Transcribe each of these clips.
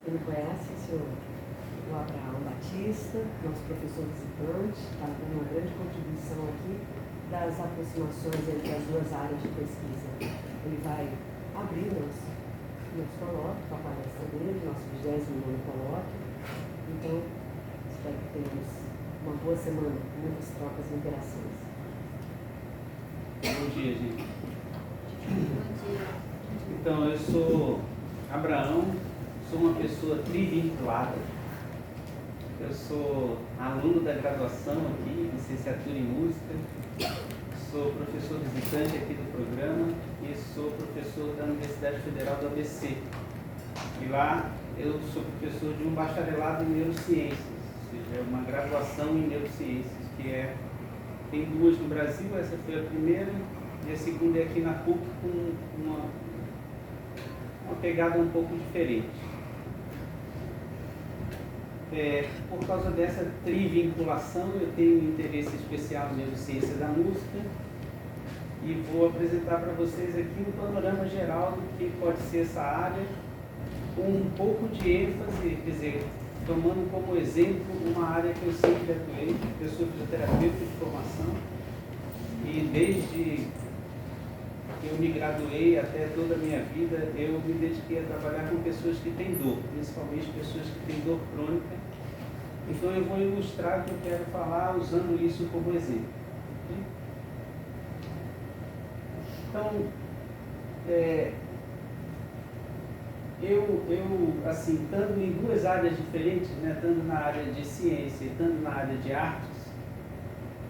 Você me conhece, o Abraão Batista, nosso professor visitante, está dando uma grande contribuição aqui das aproximações entre as duas áreas de pesquisa. Ele vai abrir nosso colóquio, a palestra dele, nosso 29º colóquio. Então, espero que tenhamos uma boa semana, muitas trocas e interações. Bom dia, gente. Bom dia. Então, eu sou Abraão, sou uma pessoa trivinculada. Eu sou aluno da graduação aqui, licenciatura em música, sou professor visitante aqui do programa e sou professor da Universidade Federal do ABC. E lá eu sou professor de um bacharelado em neurociências, ou seja, é uma graduação em neurociências, tem duas no Brasil, essa foi a primeira, e a segunda é aqui na PUC com uma pegada um pouco diferente. Por causa dessa trivinculação, eu tenho um interesse especial em neurociência da música e vou apresentar para vocês aqui um panorama geral do que pode ser essa área, com um pouco de ênfase, quer dizer, tomando como exemplo uma área que eu sempre atuei. Eu sou fisioterapeuta de formação e desde que eu me graduei até toda a minha vida, eu me dediquei a trabalhar com pessoas que têm dor, principalmente pessoas que têm dor crônica. Então eu vou ilustrar o que eu quero falar usando isso como exemplo. Então, assim, estando em duas áreas diferentes, né, estando na área de ciência e estando na área de artes,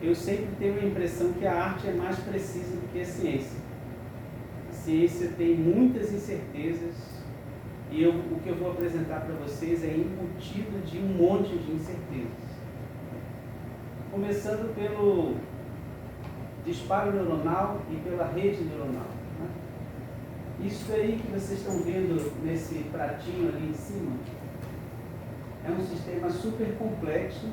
eu sempre tenho a impressão que a arte é mais precisa do que a ciência. A ciência tem muitas incertezas e o que eu vou apresentar para vocês é embutido de um monte de incertezas. Começando pelo disparo neuronal e pela rede neuronal. Né? Isso aí que vocês estão vendo nesse pratinho ali em cima é um sistema super complexo.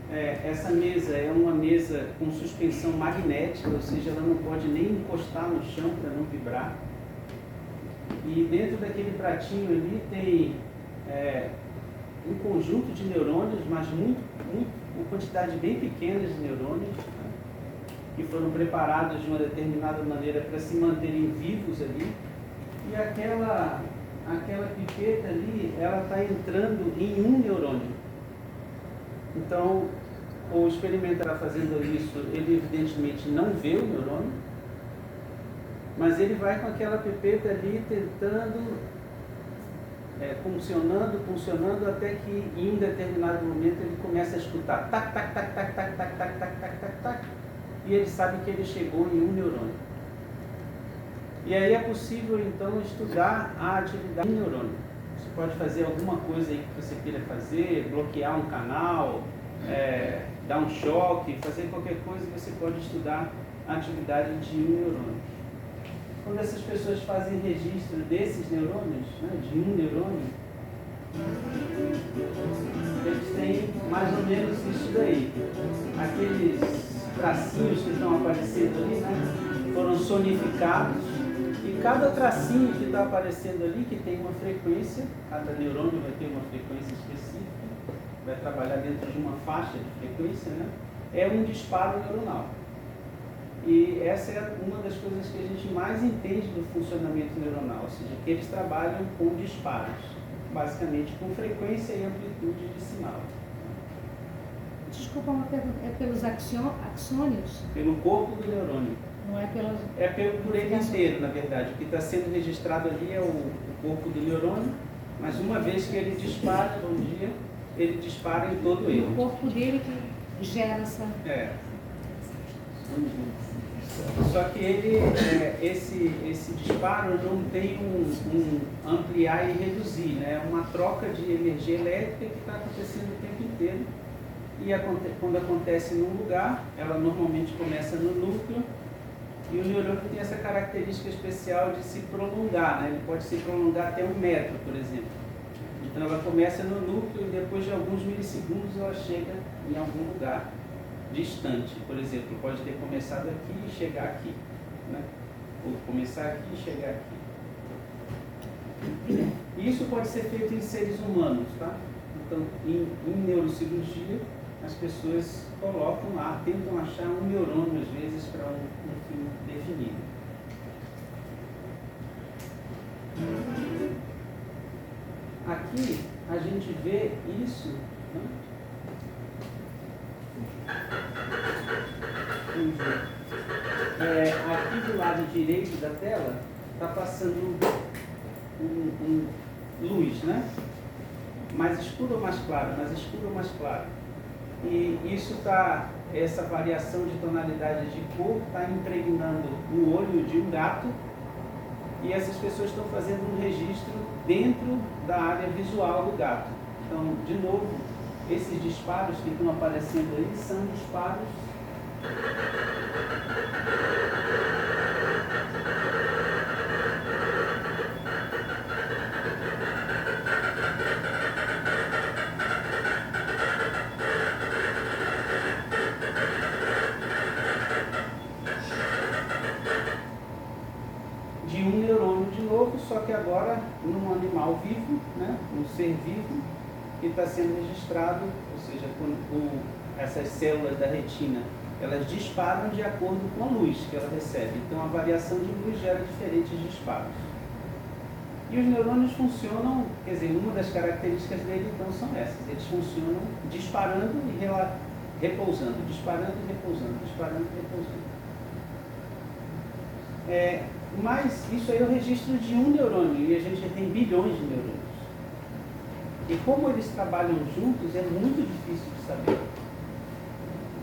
Essa mesa é uma mesa com suspensão magnética, ou seja, ela não pode nem encostar no chão para não vibrar. E dentro daquele pratinho ali tem um conjunto de neurônios, mas uma quantidade bem pequena de neurônios, né, que foram preparados de uma determinada maneira para se manterem vivos ali. E aquela pipeta ali, ela está entrando em um neurônio. Então, o experimentar fazendo isso, ele evidentemente não vê o neurônio, mas ele vai com aquela pipeta ali tentando, funcionando, até que em um determinado momento ele começa a escutar tac, tac, tac, tac, tac, tac, tac, tac, tac, tac, tac, e ele sabe que ele chegou em um neurônio. E aí é possível então estudar a atividade do neurônio. Você pode fazer alguma coisa aí que você queira fazer, bloquear um canal, dar um choque, fazer qualquer coisa, você pode estudar a atividade de um neurônio. Quando essas pessoas fazem registro desses neurônios, né, de um neurônio, eles têm mais ou menos isso daí. Aqueles tracinhos que estão aparecendo ali, né, foram sonificados. E cada tracinho que está aparecendo ali, que tem uma frequência, cada neurônio vai ter uma frequência específica, vai trabalhar dentro de uma faixa de frequência, né? É um disparo neuronal. E essa é uma das coisas que a gente mais entende do funcionamento neuronal, ou seja, que eles trabalham com disparos, basicamente com frequência e amplitude de sinal. Desculpa uma pergunta, é pelos axônios? Pelo corpo do neurônio. Não é pelas... por ele inteiro, na verdade. O que está sendo registrado ali é o corpo do neurônio, mas uma vez que ele dispara, ele dispara em todo ele. O corpo dele que gera essa... Só que esse disparo não tem um ampliar e reduzir, né? É uma troca de energia elétrica que está acontecendo o tempo inteiro. E quando acontece num lugar, ela normalmente começa no núcleo, e o neurônio tem essa característica especial de se prolongar, né? Ele pode se prolongar até 1 metro, por exemplo. Então ela começa no núcleo e depois de alguns milissegundos ela chega em algum lugar distante. Por exemplo, pode ter começado aqui e chegar aqui, né? Ou começar aqui e chegar aqui. Isso pode ser feito em seres humanos, tá? Então, em neurocirurgia, as pessoas colocam lá, tentam achar um neurônio, às vezes, para um fim definido. Aqui, a gente vê isso, né? Aqui do lado direito da tela, está passando luz, né? Mais escuro ou mais claro? Mais escuro ou mais claro? E isso está, essa variação de tonalidade de cor está impregnando o olho de um gato, e essas pessoas estão fazendo um registro dentro da área visual do gato. Então, de novo, esses disparos que estão aparecendo aí são disparos de um neurônio de novo, só que agora num animal vivo, né? Um ser vivo, que está sendo registrado, ou seja, essas células da retina, elas disparam de acordo com a luz que ela recebe. Então a variação de luz gera diferentes disparos. E os neurônios funcionam, quer dizer, uma das características dele então são essas. Eles funcionam disparando e repousando, disparando e repousando, disparando e repousando. Mas isso aí é o registro de um neurônio, e a gente já tem bilhões de neurônios. E como eles trabalham juntos é muito difícil de saber.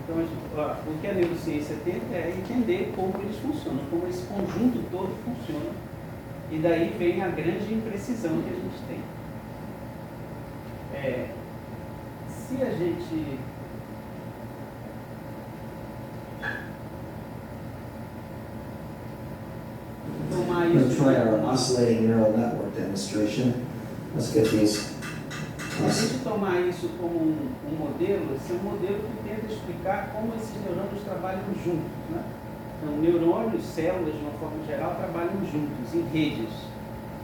Então, o que a neurociência tenta é entender como eles funcionam, como esse conjunto todo funciona. E daí vem a grande imprecisão que a gente tem. Se a gente tomar We're going to isso... try our oscillating neural network demonstration. Let's get these. Se a gente tomar isso como um modelo, esse é um modelo que tenta explicar como esses neurônios trabalham juntos, né? Então, neurônios, células, de uma forma geral, trabalham juntos, em redes.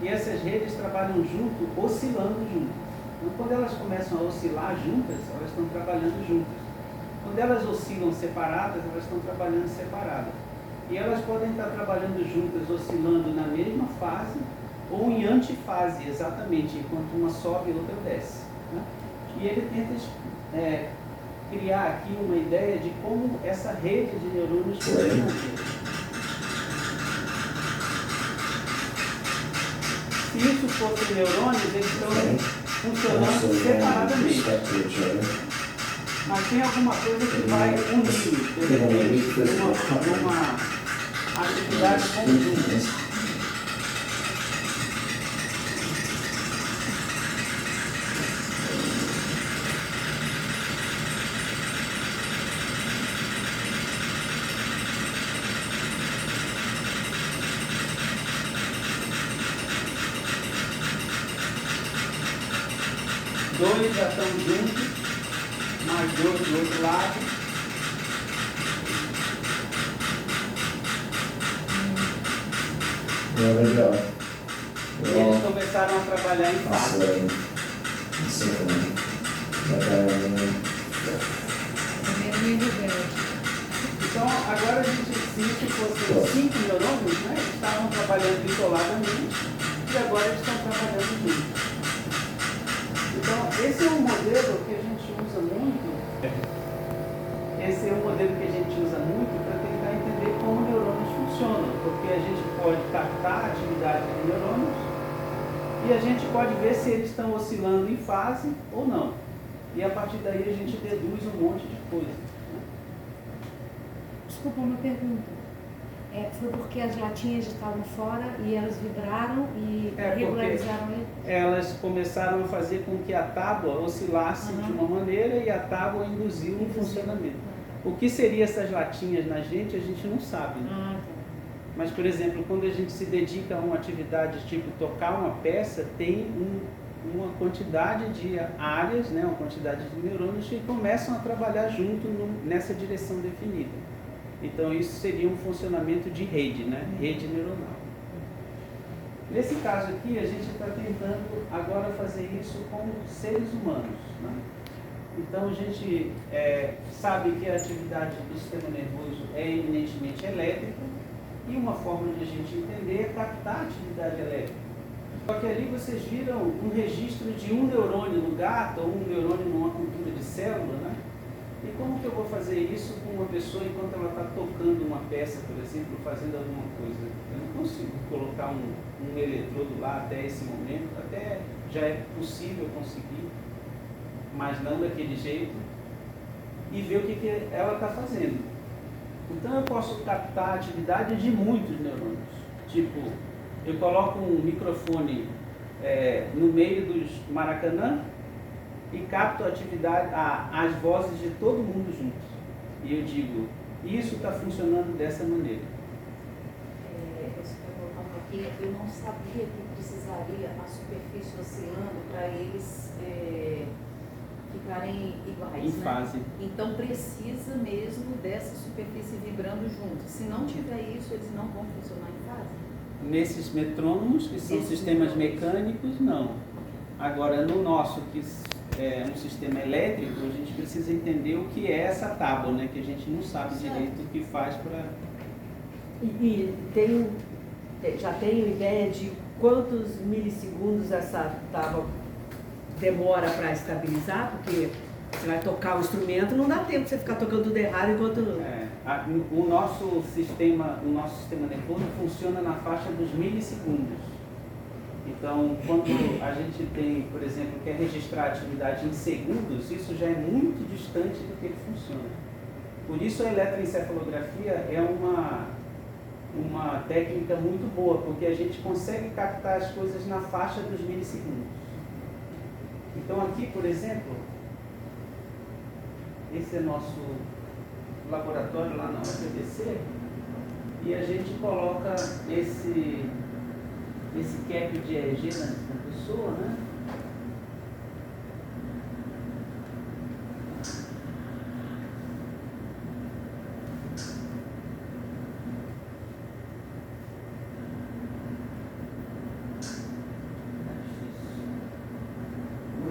E essas redes trabalham junto, oscilando juntas. Então, quando elas começam a oscilar juntas, elas estão trabalhando juntas. Quando elas oscilam separadas, elas estão trabalhando separadas. E elas podem estar trabalhando juntas, oscilando na mesma fase, ou em antifase, exatamente, enquanto uma sobe e outra desce, né? E ele tenta criar aqui uma ideia de como essa rede de neurônios funciona. Se isso fosse neurônios, eles estão funcionando separadamente. Mas tem alguma coisa que vai unir uma atividade conjunta. Dois já estão juntos, mais dois do outro lado. There we go. E We're eles all começaram a trabalhar em fase. oscillating in synchrony. Primeiro meio rebelde. Então, agora a gente, se isso fosse 5 neurônios, né, eles estavam trabalhando isoladamente e agora eles estão trabalhando juntos. Então, esse é um modelo que a gente usa muito. Esse é um modelo que a gente usa muito para tentar entender como neurônios funcionam, porque a gente pode captar a atividade de neurônios e a gente pode ver se eles estão oscilando em fase ou não. E a partir daí a gente deduz um monte de coisa. Desculpa, uma pergunta. Foi porque as latinhas estavam fora e elas vibraram e regularizaram ele? Elas começaram a fazer com que a tábua oscilasse de uma maneira e a tábua induziu um funcionamento. O que seriam essas latinhas na gente, a gente não sabe. Né? Tá. Mas, por exemplo, quando a gente se dedica a uma atividade tipo tocar uma peça, tem uma quantidade de áreas, né, uma quantidade de neurônios que começam a trabalhar junto nessa direção definida. Então isso seria um funcionamento de rede, né? Rede neuronal. Nesse caso aqui, a gente está tentando agora fazer isso com seres humanos, né? Então, a gente sabe que a atividade do sistema nervoso é eminentemente elétrica, e uma forma de a gente entender é captar a atividade elétrica. Só que ali vocês viram um registro de um neurônio no gato, ou um neurônio numa cultura de célula, né? E como que eu vou fazer isso com uma pessoa enquanto ela está tocando uma peça, por exemplo, fazendo alguma coisa? Eu não consigo colocar um eletrodo lá até esse momento, até já é possível conseguir, mas não daquele jeito, e ver o que ela está fazendo. Então eu posso captar a atividade de muitos neurônios. Tipo, eu coloco um microfone no meio dos Maracanã, e capto a atividade, as vozes de todo mundo juntos. E eu digo, isso está funcionando dessa maneira. Eu não sabia que precisaria a superfície oscilando para eles ficarem iguais. Em fase. Então precisa mesmo dessa superfície vibrando junto. Se não tiver isso, eles não vão funcionar em fase? Nesses metrônomos, que são sistemas mecânicos, não. Agora, no nosso, que é um sistema elétrico, a gente precisa entender o que é essa tábua, né? Que a gente não sabe direito o que faz para... Já tenho ideia de quantos milissegundos essa tábua demora para estabilizar, porque você vai tocar o instrumento, não dá tempo de você ficar tocando tudo errado enquanto... O nosso sistema nervoso funciona na faixa dos milissegundos. Então, quando a gente tem, por exemplo, quer registrar a atividade em segundos, isso já é muito distante do que ele funciona. Por isso a eletroencefalografia é uma técnica muito boa, porque a gente consegue captar as coisas na faixa dos milissegundos. Então aqui, por exemplo, esse é nosso laboratório lá na UFBC, e a gente coloca esse cap de EEG na pessoa, né?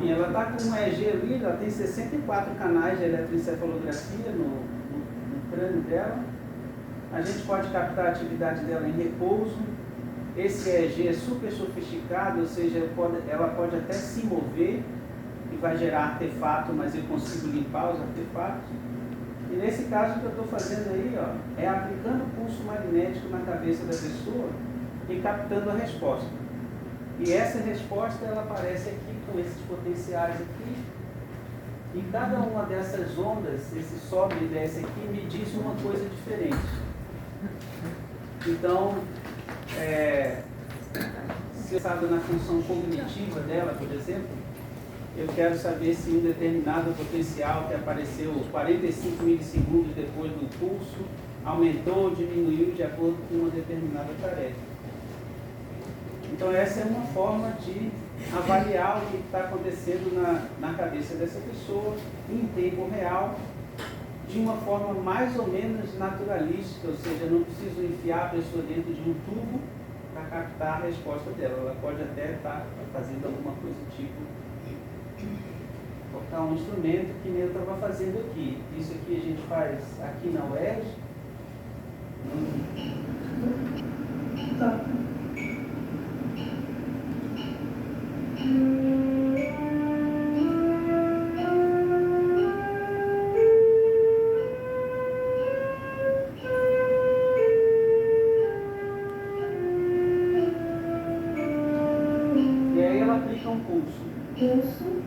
E ela está com um EEG ali, ela tem 64 canais de eletroencefalografia no crânio dela. A gente pode captar a atividade dela em repouso. Esse EEG é super sofisticado, ou seja, ela pode até se mover e vai gerar artefato, mas eu consigo limpar os artefatos. E nesse caso, o que eu estou fazendo aí, ó, é aplicando pulso magnético na cabeça da pessoa e captando a resposta. E essa resposta, ela aparece aqui com esses potenciais aqui. E cada uma dessas ondas, esse sobe e desce aqui, me diz uma coisa diferente. Então, se eu sabe na função cognitiva dela, por exemplo, eu quero saber se um determinado potencial que apareceu 45 milissegundos depois do pulso aumentou ou diminuiu de acordo com uma determinada tarefa. Então essa é uma forma de avaliar o que está acontecendo na cabeça dessa pessoa em tempo real, de uma forma mais ou menos naturalística, ou seja, eu não preciso enfiar a pessoa dentro de um tubo para captar a resposta dela. Ela pode até estar fazendo alguma coisa tipo tocar um instrumento que nem eu estava fazendo aqui. Isso aqui a gente faz aqui na UERJ. Tá. E aí ela aplica um pulso. Pulso,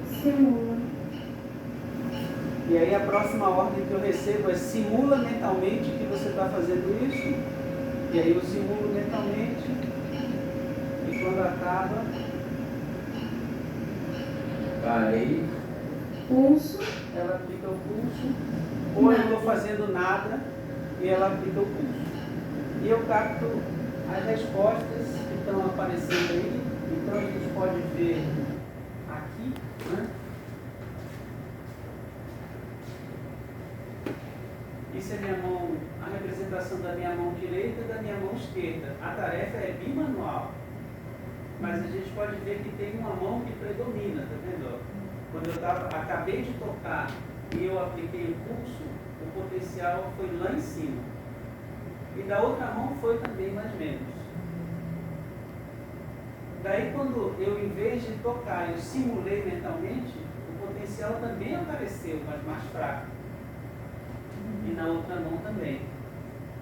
simula. E aí a próxima ordem que eu recebo é simula mentalmente que você está fazendo isso. E aí eu simulo mentalmente. E quando acaba, Aí, Pulso, ela aplica o pulso. Ou eu estou fazendo nada e ela aplica o pulso. E eu capto as respostas que estão aparecendo aí. Então a gente pode ver aqui, né? Isso é minha mão, a representação da minha mão direita e da minha mão esquerda. A tarefa é bimanual. Mas a gente pode ver que tem uma mão que predomina, tá vendo? Quando eu acabei de tocar e eu apliquei o pulso, o potencial foi lá em cima. E da outra mão foi também mais ou menos. Daí quando eu, em vez de tocar, eu simulei mentalmente, o potencial também apareceu, mas mais fraco. E na outra mão também.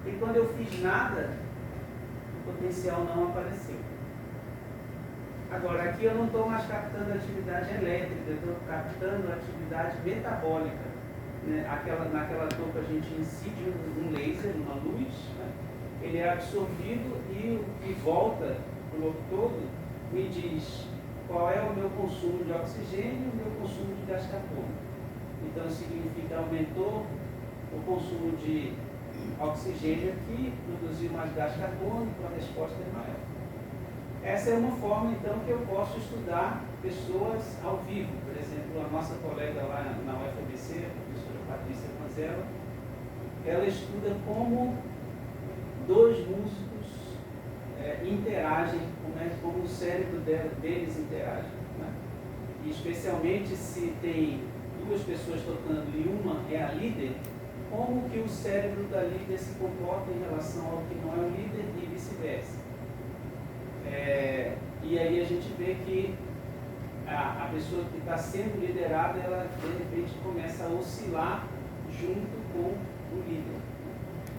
E quando eu fiz nada, o potencial não apareceu. Agora, aqui eu não estou mais captando atividade elétrica, eu estou captando atividade metabólica. Né? Naquela touca a gente incide um laser, uma luz, né? Ele é absorvido e o que volta para o lobo todo me diz qual é o meu consumo de oxigênio e o meu consumo de gás carbônico. Então significa aumentou o consumo de oxigênio aqui, produziu mais gás carbônico, a resposta é maior. Essa é uma forma, então, que eu posso estudar pessoas ao vivo. Por exemplo, a nossa colega lá na UFABC, a professora Patrícia Manzella, ela estuda como dois músicos interagem, como o cérebro deles interage. Né? E especialmente se tem duas pessoas tocando e uma é a líder, como que o cérebro da líder se comporta em relação ao que não é o líder e vice-versa. E aí a gente vê que a pessoa que está sendo liderada, ela de repente começa a oscilar junto com o líder.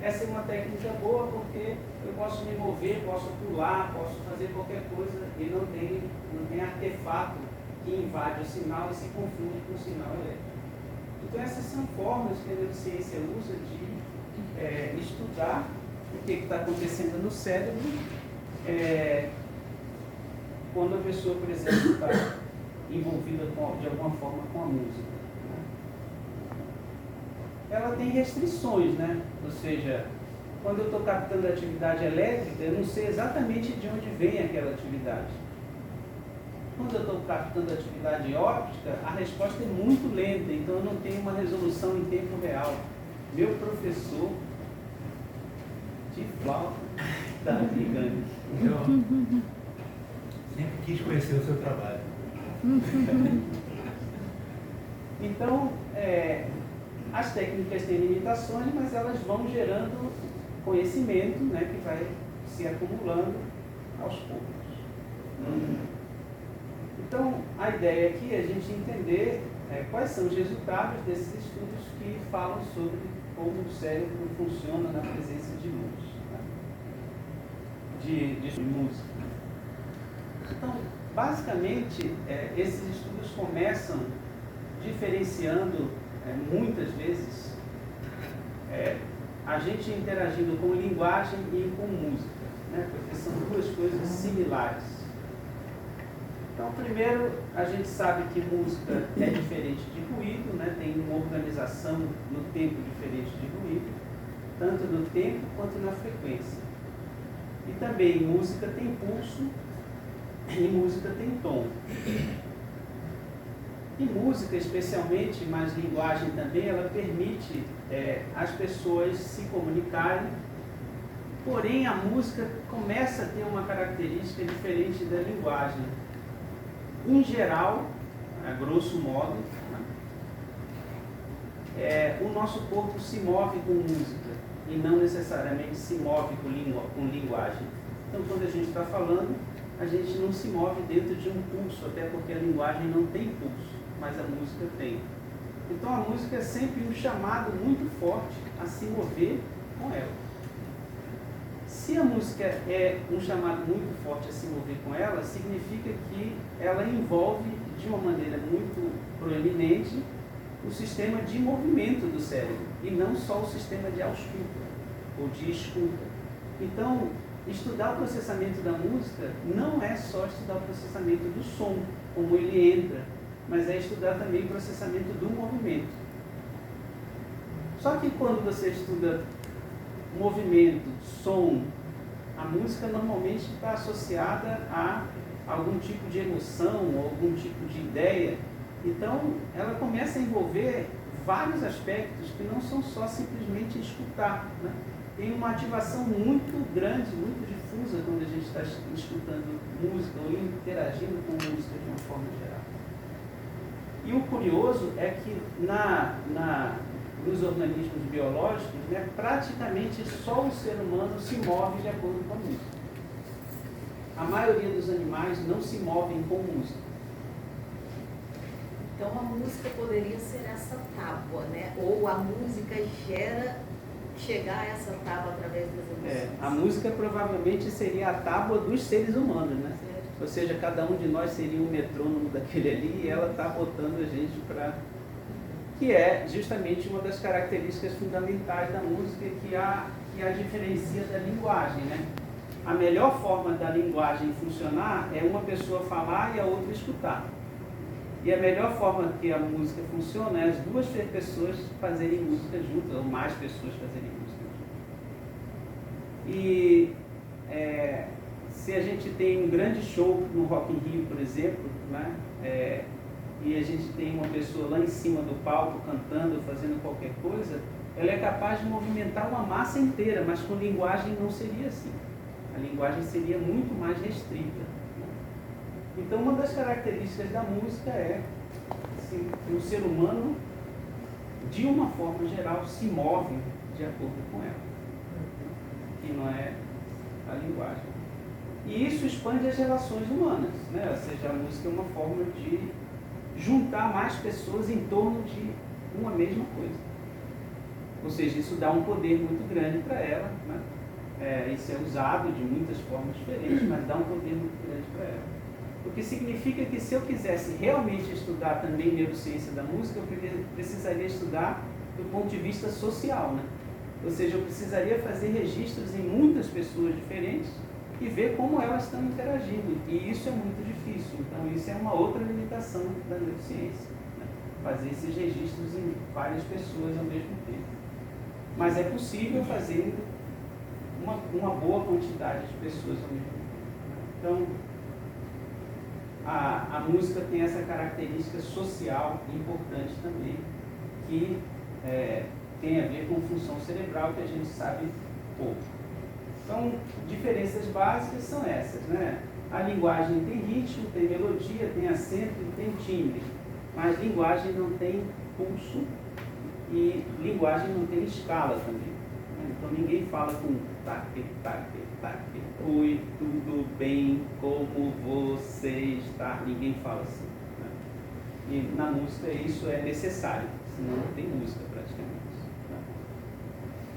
Essa é uma técnica boa porque eu posso me mover, posso pular, posso fazer qualquer coisa e não tem artefato que invade o sinal e se confunde com o sinal elétrico. Então essas são formas que a neurociência usa de estudar o que está acontecendo no cérebro quando a pessoa, por exemplo, está envolvida de alguma forma com a música. Né? Ela tem restrições, né? Ou seja, quando eu estou captando a atividade elétrica, eu não sei exatamente de onde vem aquela atividade. Quando eu estou captando a atividade óptica, a resposta é muito lenta, então eu não tenho uma resolução em tempo real. Meu professor de flauta está ligando. Eu sempre quis conhecer o seu trabalho. Então, as técnicas têm limitações, mas elas vão gerando conhecimento, né, que vai se acumulando aos poucos. Então, a ideia aqui é a gente entender quais são os resultados desses estudos que falam sobre como o cérebro funciona na presença de luz, né? de música. Então, basicamente, esses estudos começam diferenciando, muitas vezes, a gente interagindo com linguagem e com música, né? Porque são duas coisas similares. Então, primeiro, a gente sabe que música é diferente de ruído, né? Tem uma organização no tempo diferente de ruído, tanto no tempo quanto na frequência. E também música tem pulso e música tem tom. E música, especialmente, mas linguagem também, ela permite as pessoas se comunicarem, porém a música começa a ter uma característica diferente da linguagem. Em geral, a grosso modo, o nosso corpo se move com música e não necessariamente se move com linguagem. Então, quando a gente está falando, a gente não se move dentro de um pulso, até porque a linguagem não tem pulso, mas a música tem. Então, a música é sempre um chamado muito forte a se mover com ela. Se a música é um chamado muito forte a se mover com ela, significa que ela envolve de uma maneira muito proeminente o sistema de movimento do cérebro e não só o sistema de ausculta ou de escuta. Então, estudar o processamento da música não é só estudar o processamento do som, como ele entra, mas é estudar também o processamento do movimento. Só que quando você estuda movimento, som, a música normalmente está associada a algum tipo de emoção ou algum tipo de ideia. Então, ela começa a envolver vários aspectos que não são só simplesmente escutar, né? Tem uma ativação muito grande, muito difusa quando a gente está escutando música ou interagindo com música de uma forma geral. E o curioso é que nos organismos biológicos, né, praticamente só o ser humano se move de acordo com a música. A maioria dos animais não se movem com música. Então a música poderia ser essa tábua, né? Ou a música gera chegar a essa tábua através das emoções. A música provavelmente seria a tábua dos seres humanos, né? Certo. Ou seja, cada um de nós seria um metrônomo daquele ali e ela está botando a gente para... Que é justamente uma das características fundamentais da música que a diferencia da linguagem, né? A melhor forma da linguagem funcionar é uma pessoa falar e a outra escutar. E a melhor forma que a música funciona é as duas pessoas fazerem música juntas, ou mais pessoas fazerem música juntas. E se a gente tem um grande show no Rock in Rio, por exemplo, né, e a gente tem uma pessoa lá em cima do palco cantando, fazendo qualquer coisa, ela é capaz de movimentar uma massa inteira, mas com linguagem não seria assim. A linguagem seria muito mais restrita. Então, uma das características da música é que o ser humano, de uma forma geral, se move de acordo com ela, que não é a linguagem. E isso expande as relações humanas, né? Ou seja, a música é uma forma de juntar mais pessoas em torno de uma mesma coisa. Ou seja, isso dá um poder muito grande para ela, né? Isso é usado de muitas formas diferentes, mas dá um poder muito grande para ela. O que significa que se eu quisesse realmente estudar também neurociência da música, eu precisaria estudar do ponto de vista social, né? Ou seja, eu precisaria fazer registros em muitas pessoas diferentes e ver como elas estão interagindo. E isso é muito difícil. Então, isso é uma outra limitação da neurociência, né? Fazer esses registros em várias pessoas ao mesmo tempo. Mas é possível fazer uma boa quantidade de pessoas ao mesmo tempo. Então, a música tem essa característica social importante também, que tem a ver com função cerebral, que a gente sabe pouco. Então, diferenças básicas são essas, né? A linguagem tem ritmo, tem melodia, tem acento e tem timbre, mas linguagem não tem pulso e linguagem não tem escala também, né? Então, ninguém fala com taque, taque, taque. Oi, tudo bem, como você está? Ninguém fala assim, né? E na música isso é necessário, senão não tem música praticamente, né?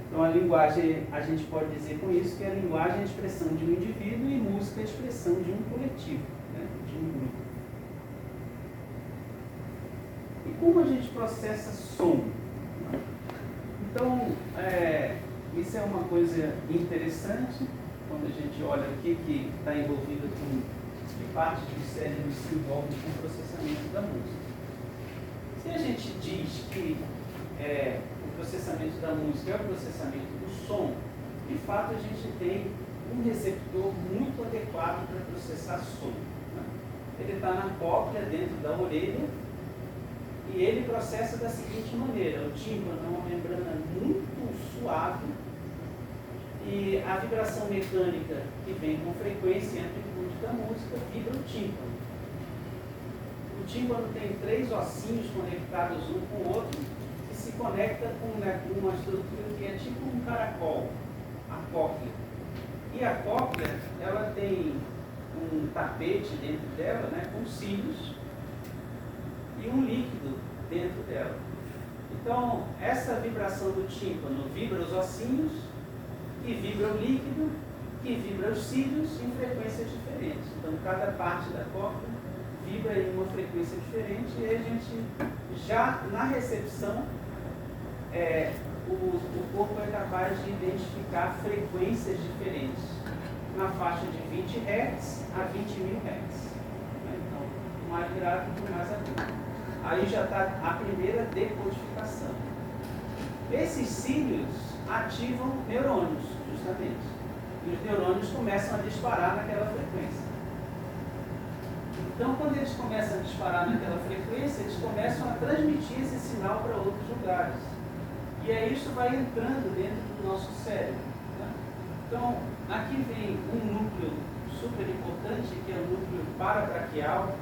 Então a linguagem, a gente pode dizer com isso que a linguagem é a expressão de um indivíduo e música é a expressão de um coletivo, né? De um grupo. E como a gente processa som? Então, isso é uma coisa interessante quando a gente olha o que está envolvido com que parte do cérebro se envolve com o processamento da música. Se a gente diz que o processamento da música é o processamento do som, de fato a gente tem um receptor muito adequado para processar som, né? Ele está na cóclea, dentro da orelha, e ele processa da seguinte maneira: o tímpano é uma membrana muito suave, e a vibração mecânica que vem com frequência e amplitude da música vibra o tímpano. O tímpano tem 3 ossinhos conectados um com o outro, que se conecta com uma estrutura que é tipo um caracol, a cóclea. E a cóclea, ela tem um tapete dentro dela, né, com cílios, e um líquido dentro dela. Então, essa vibração do tímpano vibra os ossinhos, que vibra o líquido, que vibra os cílios em frequências diferentes. Então, cada parte da cóclea vibra em uma frequência diferente e a gente, já na recepção, o corpo é capaz de identificar frequências diferentes, na faixa de 20 Hz a 20.000 Hz. Então, mais grave e mais agudo. Aí já está a primeira decodificação. Esses cílios ativam neurônios, justamente. E os neurônios começam a disparar naquela frequência. Então, quando eles começam a disparar naquela frequência, eles começam a transmitir esse sinal para outros lugares. E aí isso vai entrando dentro do nosso cérebro. Né? Então, aqui vem um núcleo super importante, que é o núcleo parabraquial.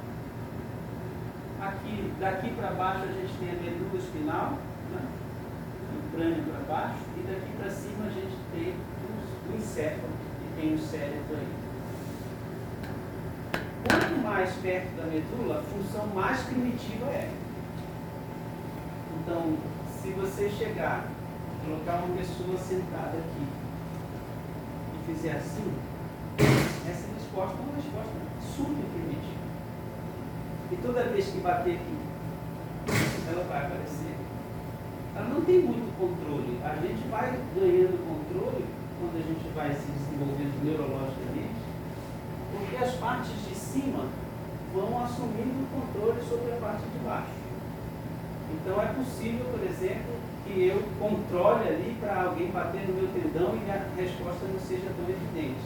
Aqui, daqui para baixo, a gente tem a medula espinal, né? Do crânio para baixo, e daqui para cima a gente tem o encéfalo, que tem o cérebro aí. Quanto mais perto da medula, a função mais primitiva é. Então, se você chegar, colocar uma pessoa sentada aqui e fizer assim, essa resposta é uma resposta super primitiva. E toda vez que bater aqui, ela vai aparecer. Ela não tem muito controle. A gente vai ganhando controle quando a gente vai se desenvolvendo neurologicamente, porque as partes de cima vão assumindo o controle sobre a parte de baixo. Então é possível, por exemplo, que eu controle ali para alguém bater no meu tendão e a resposta não seja tão evidente.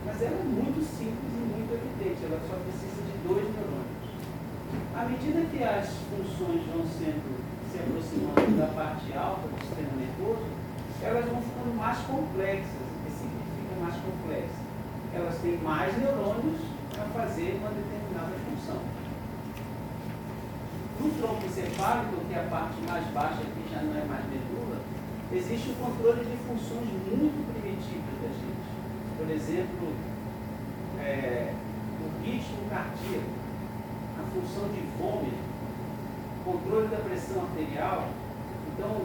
Mas ela é muito simples e muito evidente, ela só precisa de 2 neurônios. À medida que as funções vão se aproximando da parte alta do sistema nervoso, elas vão ficando mais complexas. O que significa mais complexa? Elas têm mais neurônios para fazer uma determinada função. No tronco encefálico, que é a parte mais baixa, que já não é mais medula, existe o controle de funções muito primitivas da gente. Por exemplo, o ritmo cardíaco, a função de vômito, controle da pressão arterial. Então,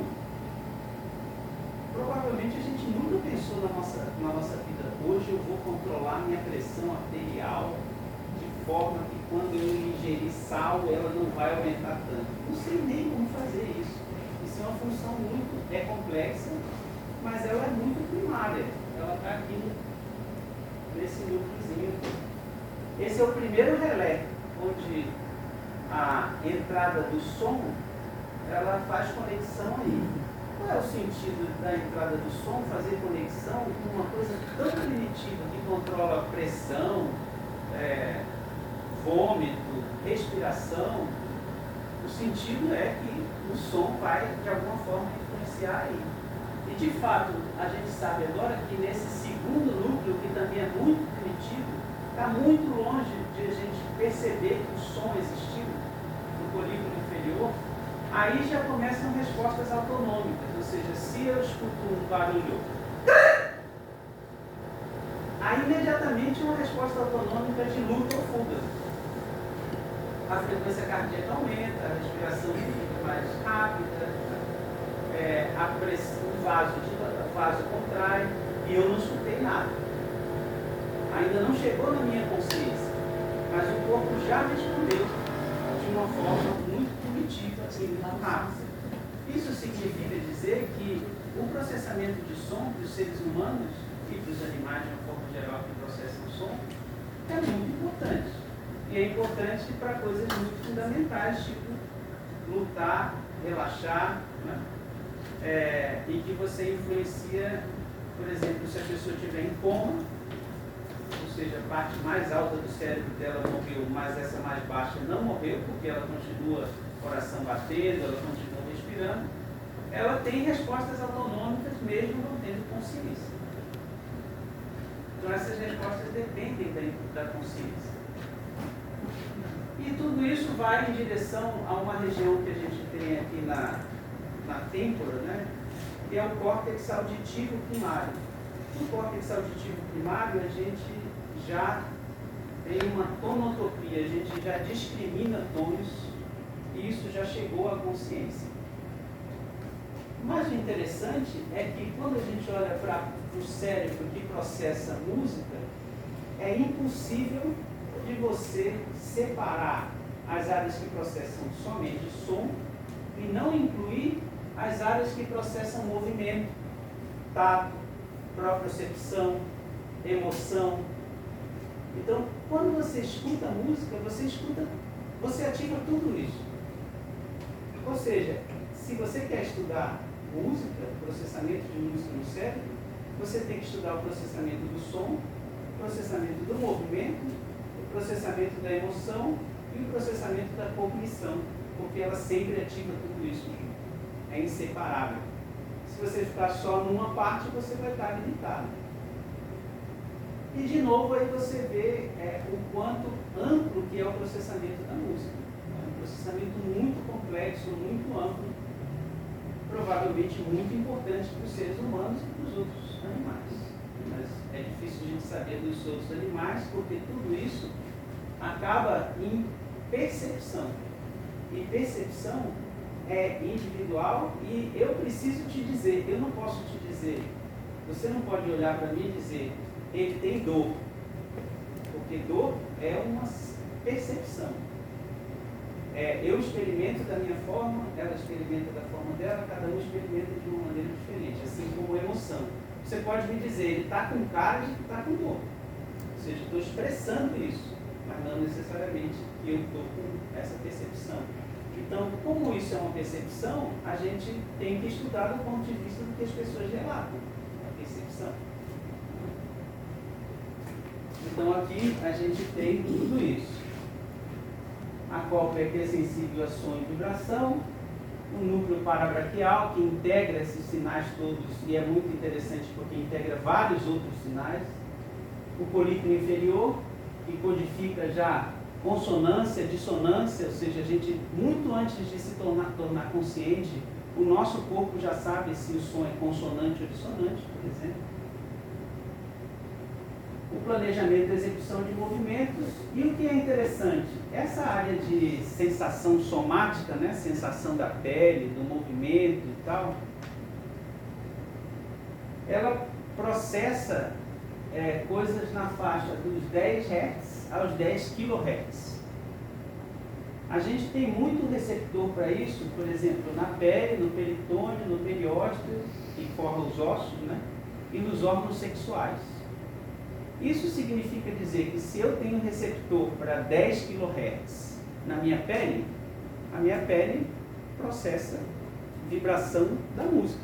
provavelmente a gente nunca pensou na nossa vida, hoje eu vou controlar minha pressão arterial de forma que quando eu ingerir sal, ela não vai aumentar tanto. Não sei nem como fazer isso. Isso é uma função muito complexa, mas ela é muito primária. Ela está aqui nesse núcleozinho. Esse é o primeiro relé, onde a entrada do som, ela faz conexão aí. Qual é o sentido da entrada do som fazer conexão com uma coisa tão primitiva que controla pressão, vômito, respiração? O sentido é que o som vai, de alguma forma, influenciar aí. E, de fato, a gente sabe agora que nesse segundo núcleo, que também é muito primitivo, está muito longe de a gente perceber que o som existiu no polígono inferior. Aí já começam respostas autonômicas, ou seja, se eu escuto um barulho, aí imediatamente uma resposta autonômica de luta ou fuga. A frequência cardíaca aumenta, a respiração fica mais rápida, o vaso contrai, e eu não escutei nada. Ainda não chegou na minha consciência, mas o corpo já respondeu de uma forma muito primitiva e muito rápida. Isso significa dizer que o processamento de som para os seres humanos e para os animais, de uma forma geral, que processam som, é muito importante. E é importante para coisas muito fundamentais, tipo lutar, relaxar, né? E que você influencia, por exemplo, se a pessoa estiver em coma, ou seja, a parte mais alta do cérebro dela morreu, mas essa mais baixa não morreu, porque ela continua coração batendo, ela continua respirando, ela tem respostas autonômicas mesmo não tendo consciência. Então essas respostas dependem da consciência. E tudo isso vai em direção a uma região que a gente tem aqui na têmpora, né? Que é o córtex auditivo primário. No córtex auditivo primário, a gente já tem uma tonotropia, a gente já discrimina tons, e isso já chegou à consciência. O mais interessante é que quando a gente olha para o cérebro que processa música, é impossível de você separar as áreas que processam somente som e não incluir as áreas que processam movimento, tato, propriocepção, emoção. Então, quando você escuta a música, você ativa tudo isso. Ou seja, se você quer estudar música, processamento de música no cérebro, você tem que estudar o processamento do som, o processamento do movimento, o processamento da emoção e o processamento da cognição, porque ela sempre ativa tudo isso junto. É inseparável. Se você ficar só numa parte, você vai estar limitado. E de novo aí você vê o quanto amplo que é o processamento da música. É um processamento muito complexo, muito amplo, provavelmente muito importante para os seres humanos e para os outros animais. Mas é difícil a gente saber dos outros animais, porque tudo isso acaba em percepção. E percepção é individual e eu preciso te dizer, eu não posso te dizer, você não pode olhar para mim e dizer, ele tem dor, porque dor é uma percepção. Eu experimento da minha forma, ela experimenta da forma dela, cada um experimenta de uma maneira diferente, assim como emoção. Você pode me dizer, ele está com cara de que está com dor, ou seja, estou expressando isso, mas não necessariamente que eu estou com essa percepção. Então, como isso é uma percepção, a gente tem que estudar do ponto de vista do que as pessoas relatam, a percepção. Então, aqui a gente tem tudo isso. A cópia que é sensível a som e vibração, o núcleo parabraquial, que integra esses sinais todos, e é muito interessante porque integra vários outros sinais. O polígono inferior, que codifica já consonância, dissonância, ou seja, a gente, muito antes de se tornar consciente, o nosso corpo já sabe se o som é consonante ou dissonante, por exemplo. O planejamento da execução de movimentos. E o que é interessante, essa área de sensação somática, né, sensação da pele, do movimento e tal, ela processa coisas na faixa dos 10 Hz aos 10 kHz. A gente tem muito receptor para isso, por exemplo, na pele, no peritônio, no periósteo, que forma os ossos, né, e nos órgãos sexuais. Isso significa dizer que se eu tenho receptor para 10 kHz na minha pele, a minha pele processa vibração da música.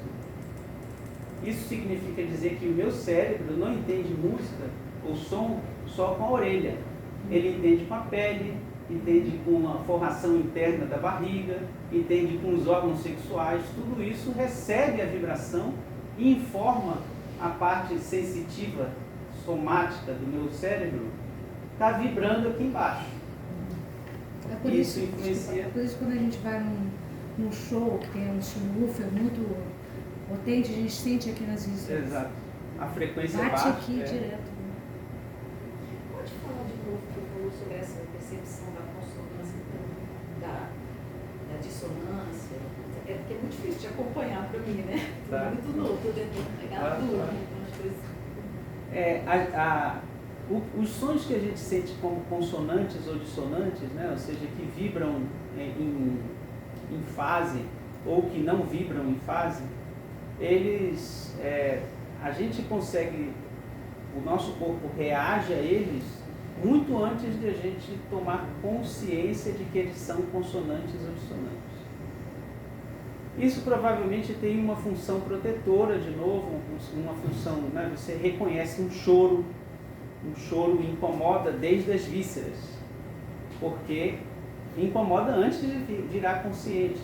Isso significa dizer que o meu cérebro não entende música ou som só com a orelha. Ele entende com a pele, entende com a forração interna da barriga, entende com os órgãos sexuais. Tudo isso recebe a vibração e informa a parte sensitiva somática do meu cérebro, está vibrando aqui embaixo. É por isso influencia. É por isso que quando a gente vai num show que tem um subwoofer muito potente, a gente sente aqui nas visões. Exato. A frequência bate baixa. aqui direto. Pode falar de novo que eu falou sobre essa percepção da consonância, da dissonância? É porque é muito difícil de acompanhar para mim, né? Tá. Muito novo, estou tentando pegar tudo, então as coisas. Os sons que a gente sente como consonantes ou dissonantes, né, ou seja, que vibram em fase ou que não vibram em fase, eles, a gente consegue, o nosso corpo reage a eles muito antes de a gente tomar consciência de que eles são consonantes ou dissonantes. Isso provavelmente tem uma função protetora, de novo, uma função, né? Você reconhece um choro incomoda desde as vísceras, porque incomoda antes de virar consciente.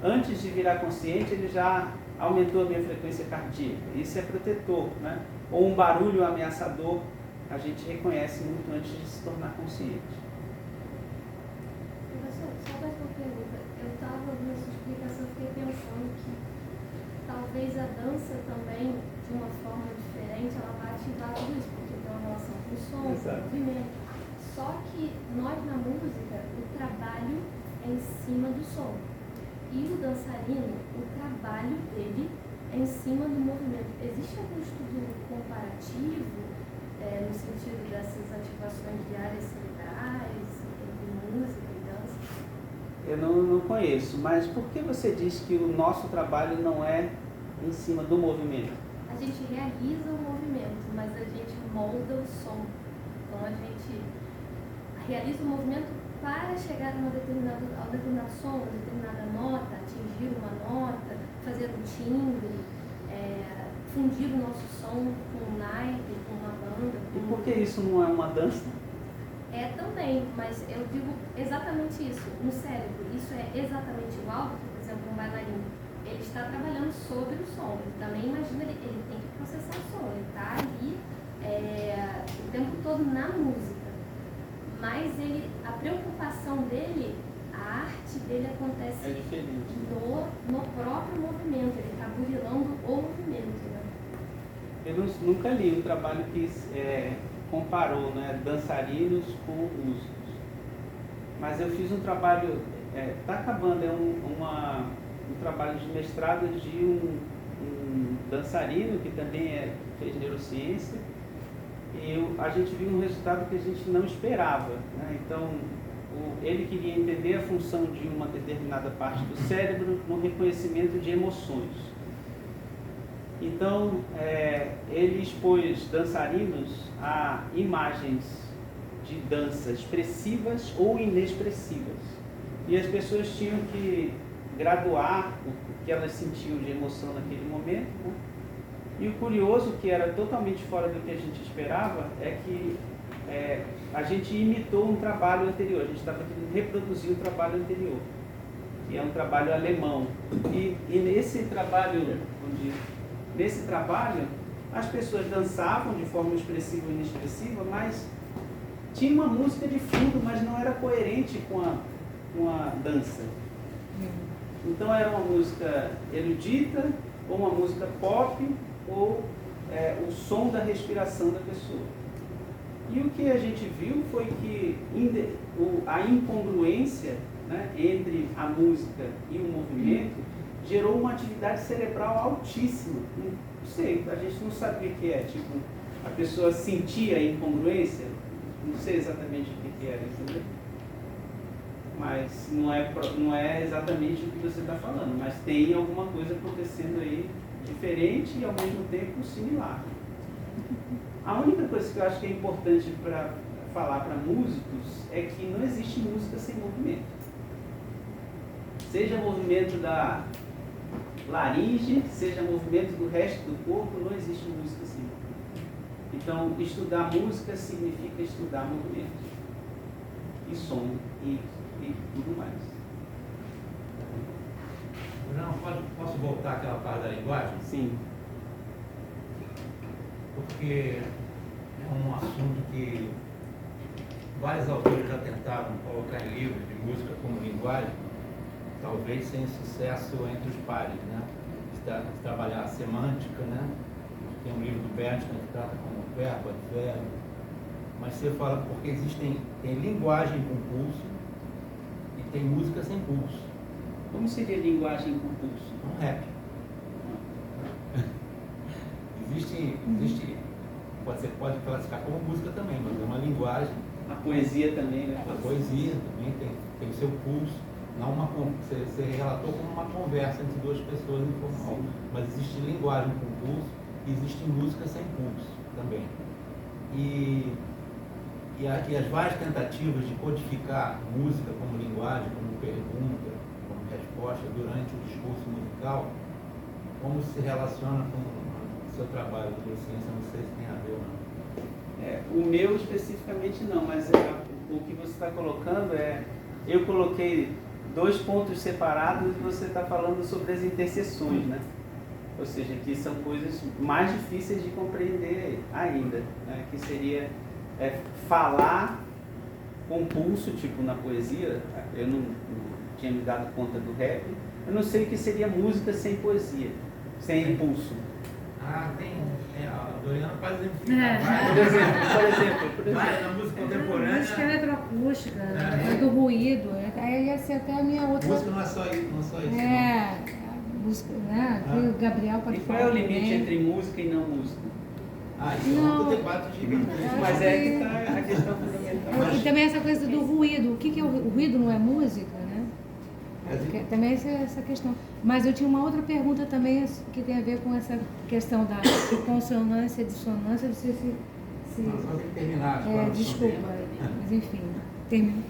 Antes de virar consciente, ele já aumentou a minha frequência cardíaca. Isso é protetor, né? Ou um barulho ameaçador, a gente reconhece muito antes de se tornar consciente. Professor, só mais uma pergunta. Eu estava ouvindo essa explicação e fiquei pensando que talvez a dança também, de uma forma diferente, ela vai ativar tudo isso, porque tem uma relação com o som, com o movimento. Só que nós na música, o trabalho é em cima do som. E o dançarino, o trabalho dele é em cima do movimento. Existe algum estudo comparativo no sentido dessas ativações de áreas cerebrais, entre música e dança? Eu não conheço, mas por que você diz que o nosso trabalho não é em cima do movimento? A gente realiza o movimento, mas a gente molda o som. Então a gente realiza o movimento para chegar a um determinado som, uma determinada nota, atingir uma nota, fazer um timbre, fundir o nosso som com um naipe, com uma banda. E por que isso não é uma dança? É também, mas eu digo exatamente isso. No cérebro, isso é exatamente igual, porque, por exemplo, um bailarino, ele está trabalhando sobre o som. Ele também imagina, ele tem que processar o som, ele está ali o tempo todo na música. Mas a preocupação dele, a arte dele acontece no próprio movimento, ele está burilando o movimento. Né? Eu nunca li um trabalho que comparou, né, dançarinos com músicos. Mas eu fiz um trabalho, está acabando, um trabalho de mestrado de um dançarino que também fez neurociência, e a gente viu um resultado que a gente não esperava, né? Então, ele queria entender a função de uma determinada parte do cérebro no reconhecimento de emoções. Então, ele expôs dançarinos a imagens de dança expressivas ou inexpressivas. E as pessoas tinham que graduar o que elas sentiam de emoção naquele momento, né? E o curioso, que era totalmente fora do que a gente esperava, é que a gente imitou um trabalho anterior. A gente estava querendo reproduzir um trabalho anterior, que é um trabalho alemão. E nesse trabalho, as pessoas dançavam de forma expressiva ou inexpressiva, mas tinha uma música de fundo, mas não era coerente com a dança. Então era uma música erudita, ou uma música pop, ou o som da respiração da pessoa. E o que a gente viu foi que a incongruência, né, entre a música e o movimento gerou uma atividade cerebral altíssima. Não sei, a gente não sabe o que é. Tipo, a pessoa sentia a incongruência, não sei exatamente o que era, entendeu? Mas não é exatamente o que você está falando, mas tem alguma coisa acontecendo aí diferente e ao mesmo tempo similar. A única coisa que eu acho que é importante para falar para músicos é que não existe música sem movimento. Seja movimento da laringe, seja movimento do resto do corpo, não existe música sem movimento. Então, estudar música significa estudar movimento e som e tudo mais. Não, posso voltar àquela parte da linguagem? Sim. Porque é um assunto que vários autores já tentaram colocar em livros de música como linguagem, talvez sem sucesso entre os pares, né? Trabalhar a semântica, né? Tem um livro do Bergman que trata como verbo, advérbio, mas você fala porque tem linguagem com pulso e tem música sem pulso. Como seria linguagem com pulso? Um rap. Existe, você pode classificar como música também, mas é uma linguagem. A poesia também, né? A poesia também tem o seu pulso. Não você relatou como uma conversa entre duas pessoas informal. Sim. Mas existe linguagem com pulso e existe música sem pulso também. E as várias tentativas de codificar música como linguagem, como pergunta, como resposta durante o discurso musical, como se relaciona com o seu trabalho de ciência, não sei se tem a ver ou não. O meu especificamente não, mas o que você está colocando eu coloquei 2 pontos separados e você está falando sobre as interseções, né? Ou seja, que são coisas mais difíceis de compreender ainda, né? Que seria falar com pulso, tipo na poesia. Eu não tinha me dado conta do rap. Eu não sei o que seria música sem poesia, sem pulso. Tem a Doriana faz exemplo. Por exemplo. Na música contemporânea. Música eletroacústica, do ruído. Aí ia ser até a minha outra. Música não é só isso. Música, né? O Gabriel pode falar. E qual é o limite entre música e não música? Isso é um debate gigante. Mas é que está a questão fundamental. E também essa coisa do ruído. O que é o ruído? Não é música, né? Também essa questão. Mas eu tinha uma outra pergunta também que tem a ver com essa questão da consonância e dissonância. Não sei se só tem que terminar. Desculpa, mas enfim, termina.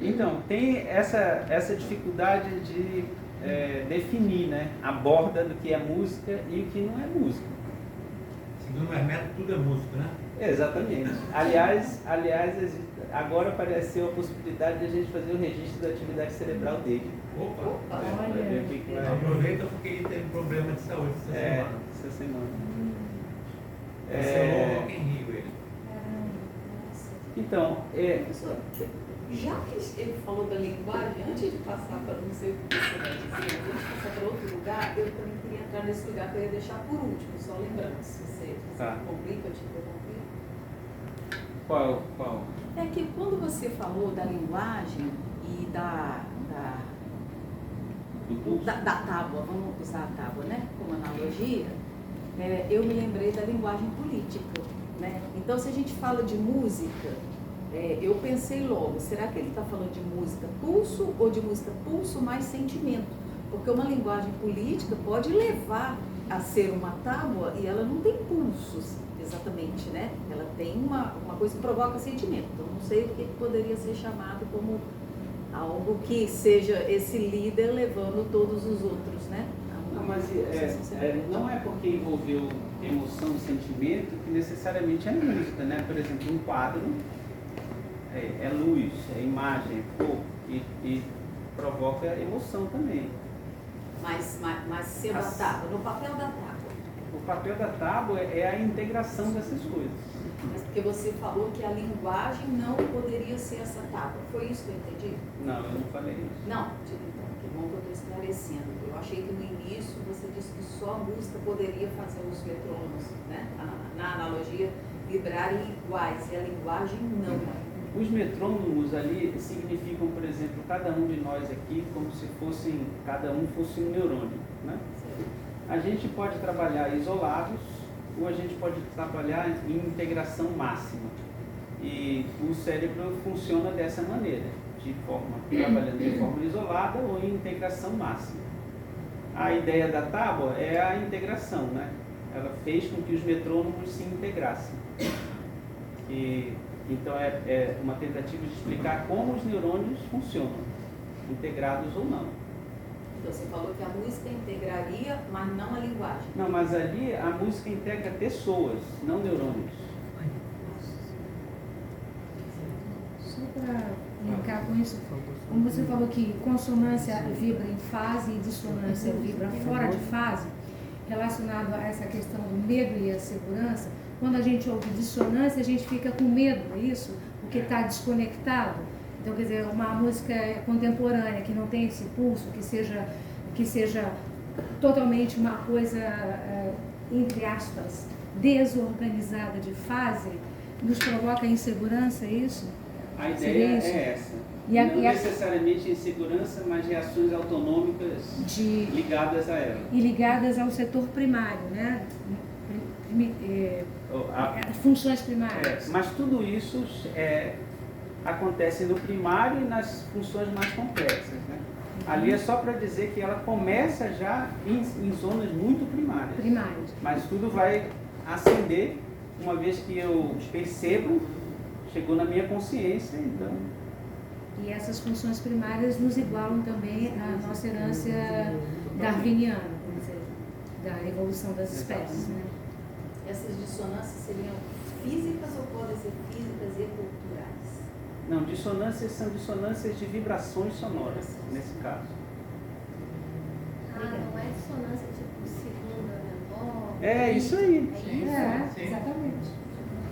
Então, tem essa dificuldade de definir, né, a borda do que é música e o que não é música. Segundo o Hermeto, tudo é música, né? Exatamente. Aliás, agora apareceu a possibilidade de a gente fazer o registro da atividade cerebral dele. Opa! Pra ver o que que vai- Aproveita porque ele teve problema de saúde essa semana. essa semana. Cancelou o Rock in Rio, ele. Então, Professor, já que ele falou da linguagem, antes de passar para não sei o que você vai dizer, antes de passar para outro lugar, eu também queria entrar nesse lugar que eu ia deixar por último, só lembrando, se você Tá. complica, eu te interrompi. qual? É que quando você falou da linguagem e Do curso? da tábua, vamos usar a tábua, né, como analogia, eu me lembrei da linguagem política, né? Então, se a gente fala de música, eu pensei logo, será que ele está falando de música pulso ou de música pulso mais sentimento? Porque uma linguagem política pode levar a ser uma tábua e ela não tem pulsos, exatamente, né? Ela tem uma coisa que provoca sentimento. Então, não sei o que poderia ser chamado como algo que seja esse líder levando todos os outros, né? Não, mas não é porque envolveu emoção e sentimento que necessariamente é música, né? Por exemplo, um quadro é luz, é imagem, é cor e provoca emoção também. Mas sendo a tábua, no papel da tábua. O papel da tábua é a integração dessas coisas. Mas porque você falou que a linguagem não poderia ser essa tábua. Foi isso que eu entendi? Não, eu não falei isso. Não, então, que bom que eu estou esclarecendo. Eu achei que no início você disse que só a música poderia fazer os metrônomos, né? Na analogia, vibrarem iguais, e a linguagem não. Os metrônomos ali significam, por exemplo, cada um de nós aqui como se cada um fosse um neurônio, né? A gente pode trabalhar isolados ou a gente pode trabalhar em integração máxima. E o cérebro funciona dessa maneira, trabalhando de forma isolada ou em integração máxima. A ideia da tábua é a integração, né? Ela fez com que os metrônomos se integrassem. Então é uma tentativa de explicar como os neurônios funcionam, integrados ou não. Então você falou que a música integraria, mas não a linguagem. Não, mas ali a música integra pessoas, não neurônios. Só para linkar com isso, como você falou que consonância vibra em fase e dissonância vibra fora de fase, relacionado a essa questão do medo e a segurança, quando a gente ouve dissonância, a gente fica com medo, é isso? Porque está desconectado. Então, quer dizer, uma música contemporânea que não tem esse pulso, que seja totalmente uma coisa, entre aspas, desorganizada de fase, nos provoca insegurança, é isso? A ideia é essa. Não necessariamente insegurança, mas reações autonômicas ligadas a ela. E ligadas ao setor primário, né? Funções primárias. Mas tudo isso acontece no primário e nas funções mais complexas, né? Ali é só para dizer que ela começa já em zonas muito primárias. Mas tudo vai ascender uma vez que eu percebo, chegou na minha consciência, então... E essas funções primárias nos igualam também à nossa herança darwiniana, quer dizer, da evolução das espécies, né? Essas dissonâncias seriam físicas ou podem ser físicas e culturais? Não, dissonâncias são dissonâncias de vibrações sonoras, nesse caso. Não é dissonância tipo segunda menor? É isso aí. Sim. Exatamente.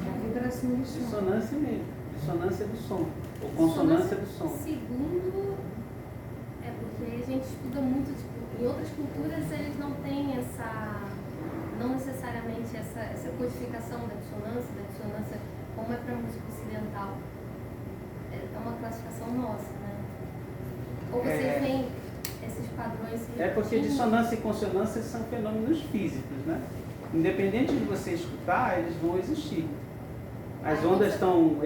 É a vibração do som. Dissonância mesmo. Dissonância do som. Ou consonância do som. Segundo, é porque a gente estuda muito, tipo, em outras culturas eles não têm não necessariamente essa codificação da dissonância como é para a música ocidental. É uma classificação nossa, né? Ou vocês veem esses padrões se É porque repetindo? dissonância e consonância são fenômenos físicos, né? Independente de você escutar, eles vão existir. As ondas estão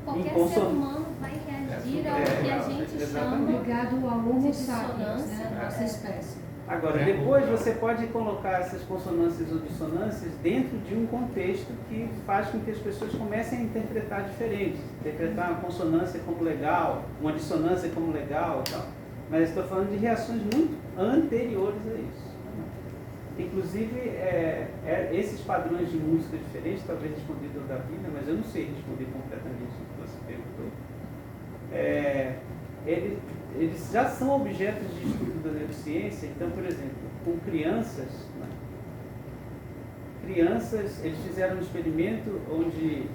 Qualquer em ser humano vai reagir ao que a gente chama Ligado ao Homo de sapiens, dissonância, né? Nossa espécie. Agora, depois você pode colocar essas consonâncias ou dissonâncias dentro de um contexto que faz com que as pessoas comecem a interpretar diferente. Interpretar uma consonância como legal, uma dissonância como legal e tal. Mas estou falando de reações muito anteriores a isso. Inclusive, esses padrões de música diferentes, talvez respondido da Bíblia, mas eu não sei responder completamente o que você perguntou. Eles já são objetos de estudo da neurociência. Então, por exemplo, com crianças, né? Eles fizeram um experimento onde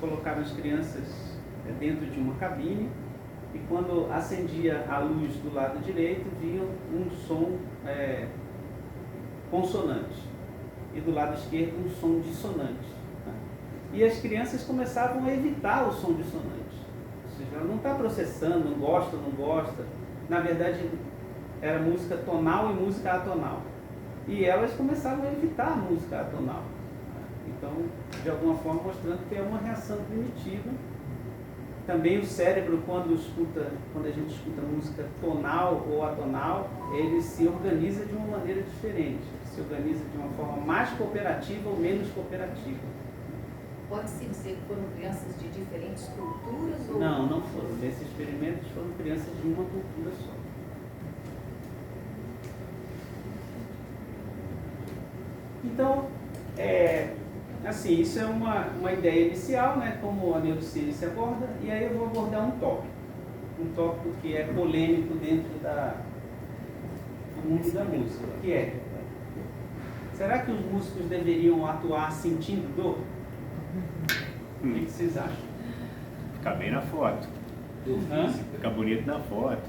colocaram as crianças dentro de uma cabine e quando acendia a luz do lado direito, viam um som consonante e do lado esquerdo um som dissonante. Né? E as crianças começavam a evitar o som dissonante. Ou seja, ela não está processando, não gosta. Na verdade, era música tonal e música atonal. E elas começavam a evitar a música atonal. Então, de alguma forma, mostrando que é uma reação primitiva. Também o cérebro, quando a gente escuta música tonal ou atonal, ele se organiza de uma maneira diferente. Ele se organiza de uma forma mais cooperativa ou menos cooperativa. Pode-se dizer que foram crianças de diferentes culturas? Ou... Não foram. Nesses experimentos foram crianças de uma cultura só. Então, assim, isso é uma ideia inicial, né, como a neurociência aborda, e aí eu vou abordar um tópico que é polêmico dentro do mundo da música, que é: será que os músicos deveriam atuar sentindo dor? O que vocês acham? Fica bem na foto. Hã? Fica bonito na foto.